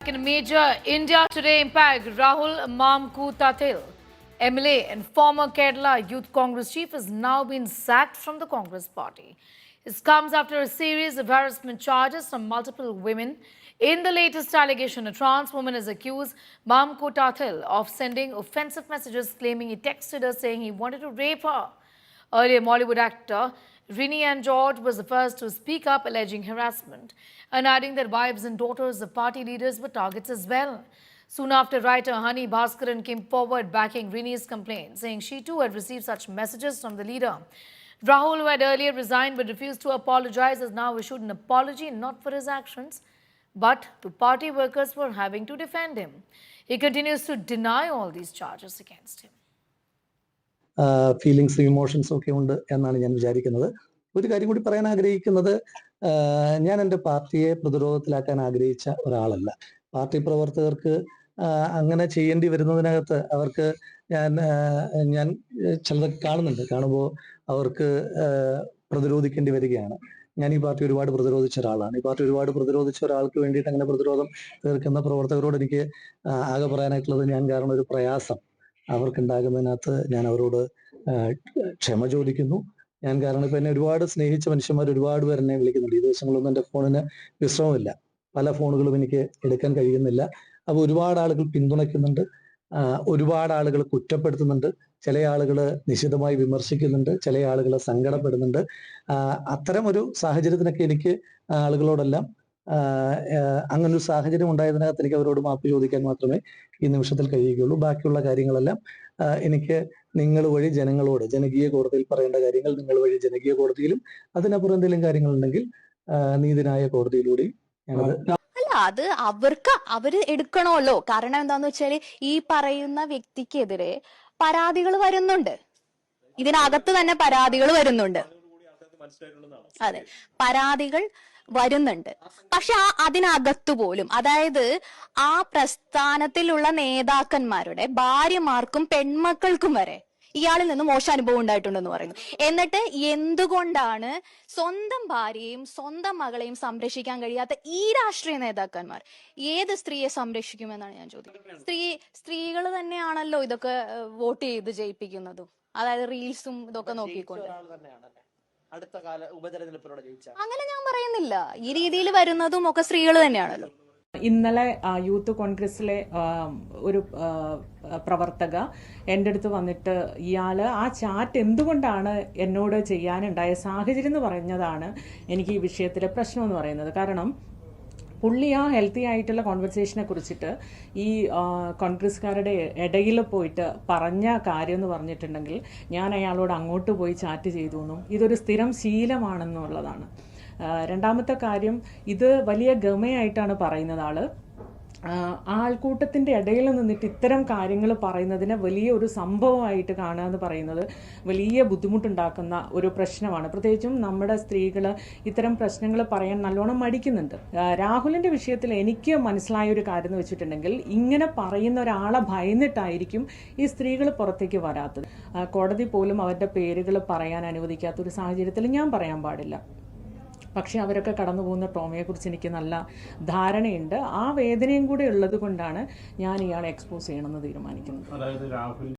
In major India Today impact, Rahul Mamkutathil, MLA and former Kerala Youth Congress chief, has now been sacked from the Congress party. This comes after a series of harassment charges from multiple women. In the latest allegation, a trans woman has accused Mamkutathil of sending offensive messages claiming he texted her saying he wanted to rape her. Earlier, Bollywood actor Rini and George was the first to speak up alleging harassment and adding that wives and daughters of party leaders were targets as well. Soon after, writer Hani Bhaskaran came forward backing Rini's complaint, saying she too had received such messages from the leader. Rahul, who had earlier resigned but refused to apologize, has now issued an apology not for his actions, but to party workers for having to defend him. He continues to deny all these charges against him. ഫീലിങ്സും ഇമോഷൻസും ഒക്കെ ഉണ്ട് എന്നാണ് ഞാൻ വിചാരിക്കുന്നത്. ഒരു കാര്യം കൂടി പറയാൻ ആഗ്രഹിക്കുന്നത്, ഞാൻ എൻ്റെ പാർട്ടിയെ പ്രതിരോധത്തിലാക്കാൻ ആഗ്രഹിച്ച ഒരാളല്ല. പാർട്ടി പ്രവർത്തകർക്ക് അങ്ങനെ ചെയ്യേണ്ടി വരുന്നതിനകത്ത് അവർക്ക് ഞാൻ ചിലതൊക്കെ കാണുമ്പോൾ അവർക്ക് പ്രതിരോധിക്കേണ്ടി വരികയാണ്. ഞാൻ ഈ പാർട്ടി ഒരുപാട് പ്രതിരോധിച്ച ഒരാളാണ്. ഈ പാർട്ടി ഒരുപാട് പ്രതിരോധിച്ച ഒരാൾക്ക് വേണ്ടിയിട്ട് അങ്ങനെ പ്രതിരോധം തീർക്കുന്ന പ്രവർത്തകരോട് എനിക്ക് ആകെ പറയാനായിട്ടുള്ളത്, ഞാൻ കാരണം ഒരു പ്രയാസം അവർക്കുണ്ടാകുന്നതിനകത്ത് ഞാൻ അവരോട് ക്ഷമ ചോദിക്കുന്നു. ഞാൻ കാരണം ഇപ്പം എന്നെ ഒരുപാട് സ്നേഹിച്ച മനുഷ്യന്മാർ ഒരുപാട് പേർ എന്നെ വിളിക്കുന്നുണ്ട്. ഈ ദിവസങ്ങളൊന്നും എൻ്റെ ഫോണിന് വിശ്രമമില്ല. പല ഫോണുകളും എനിക്ക് എടുക്കാൻ കഴിയുന്നില്ല. അപ്പോൾ ഒരുപാട് ആളുകൾ പിന്തുണയ്ക്കുന്നുണ്ട്, ഒരുപാട് ആളുകൾ കുറ്റപ്പെടുത്തുന്നുണ്ട്, ചില ആളുകൾ നിശിതമായി വിമർശിക്കുന്നുണ്ട്, ചില ആളുകൾ സങ്കടപ്പെടുന്നുണ്ട്. അത്തരം ഒരു സാഹചര്യത്തിനൊക്കെ എനിക്ക് ആളുകളോടെല്ലാം അങ്ങനൊരു സാഹചര്യം ഉണ്ടായതിനകത്ത് എനിക്ക് അവരോട് മാപ്പ് ചോദിക്കാൻ മാത്രമേ ഈ നിമിഷത്തിൽ കഴിയുകയുള്ളൂ. ബാക്കിയുള്ള കാര്യങ്ങളെല്ലാം എനിക്ക് നിങ്ങൾ വഴി ജനങ്ങളോട് ജനകീയ കോടതിയിൽ പറയേണ്ട കാര്യങ്ങൾ നിങ്ങൾ വഴി ജനകീയ കോടതിയിലും, അതിനപ്പുറം എന്തെങ്കിലും കാര്യങ്ങളുണ്ടെങ്കിൽ നീതിന്യായ കോടതിയിലൂടെയും ഞാനത് അല്ല, അത് അവര് എടുക്കണമല്ലോ. കാരണം എന്താന്ന് വെച്ചാല് ഈ പറയുന്ന വ്യക്തിക്കെതിരെ പരാതികൾ വരുന്നുണ്ട്, ഇതിനകത്ത് തന്നെ പരാതികൾ വരുന്നുണ്ട്. അതെ, പരാതികൾ വരുന്നുണ്ട്. പക്ഷെ അതിനകത്തു പോലും, അതായത് ആ പ്രസ്ഥാനത്തിലുള്ള നേതാക്കന്മാരുടെ ഭാര്യമാർക്കും പെൺമക്കൾക്കും വരെ ഇയാളിൽ നിന്ന് മോശം അനുഭവം ഉണ്ടായിട്ടുണ്ടെന്ന് പറയുന്നു. എന്നിട്ട് എന്തുകൊണ്ടാണ് സ്വന്തം ഭാര്യയെയും സ്വന്തം മകളെയും സംരക്ഷിക്കാൻ കഴിയാത്ത ഈ രാഷ്ട്രീയ നേതാക്കന്മാർ ഏത് സ്ത്രീയെ സംരക്ഷിക്കുമെന്നാണ് ഞാൻ ചോദിക്കുന്നത്. സ്ത്രീകൾ തന്നെയാണല്ലോ ഇതൊക്കെ വോട്ട് ചെയ്ത് ജയിപ്പിക്കുന്നതും, അതായത് റീൽസും ഇതൊക്കെ നോക്കിക്കൊണ്ട്. അടുത്ത കാല ഉപതെരഞ്ഞെടുപ്പിലൂടെ ജയിച്ച അങ്ങനെ ഞാൻ പറയുന്നില്ല, ഈ രീതിയിൽ വരുന്നതും ഒക്കെ സ്ത്രീകൾ തന്നെയാണല്ലോ. ഇന്നലെ യൂത്ത് കോൺഗ്രസിലെ ഒരു പ്രവർത്തക എൻ്റെ അടുത്ത് വന്നിട്ട് ഇയാള് ആ ചാറ്റ് എന്തുകൊണ്ടാണ് എന്നോട് ചെയ്യാനുണ്ടായ സാഹചര്യം എന്ന് പറഞ്ഞതാണ് എനിക്ക് ഈ വിഷയത്തിലെ പ്രശ്നം എന്ന് പറയുന്നത്. കാരണം പുള്ളി ആ ഹെൽത്തി ആയിട്ടുള്ള കോൺവെർസേഷനെ കുറിച്ചിട്ട് ഈ കോൺഗ്രസ്സുകാരുടെ ഇടയിൽ പോയിട്ട് പറഞ്ഞ കാര്യം എന്ന് പറഞ്ഞിട്ടുണ്ടെങ്കിൽ, ഞാൻ അയാളോട് അങ്ങോട്ട് പോയി ചാറ്റ് ചെയ്തു എന്നും ഇതൊരു സ്ഥിരം ശീലമാണെന്നുള്ളതാണ്. രണ്ടാമത്തെ കാര്യം, ഇത് വലിയ ഗമയായിട്ടാണ് പറയുന്നത്. ആൾക്കൂട്ടത്തിൻ്റെ ഇടയിൽ നിന്നിട്ട് ഇത്തരം കാര്യങ്ങൾ പറയുന്നതിനെ വലിയ ഒരു സംഭവമായിട്ട് കാണുക എന്ന് പറയുന്നത് വലിയ ബുദ്ധിമുട്ടുണ്ടാക്കുന്ന ഒരു പ്രശ്നമാണ്. പ്രത്യേകിച്ചും നമ്മുടെ സ്ത്രീകൾ ഇത്തരം പ്രശ്നങ്ങൾ പറയാൻ നല്ലോണം മടിക്കുന്നുണ്ട്. രാഹുലിൻ്റെ വിഷയത്തിൽ എനിക്ക് മനസ്സിലായ ഒരു കാര്യം എന്ന് വെച്ചിട്ടുണ്ടെങ്കിൽ, ഇങ്ങനെ പറയുന്ന ഒരാളെ ഭയന്നിട്ടായിരിക്കും ഈ സ്ത്രീകൾ പുറത്തേക്ക് വരാത്തത്. കോടതി പോലും അവരുടെ പേരുകൾ പറയാൻ അനുവദിക്കാത്ത ഒരു സാഹചര്യത്തിൽ ഞാൻ പറയാൻ പാടില്ല. പക്ഷെ അവരൊക്കെ കടന്നു പോകുന്ന ട്രോമയെക്കുറിച്ച് എനിക്ക് നല്ല ധാരണയുണ്ട്. ആ വേദനയും കൂടെ ഉള്ളത് കൊണ്ടാണ് ഞാൻ ഇയാളെ എക്സ്പോസ് ചെയ്യണമെന്ന് തീരുമാനിക്കുന്നത്.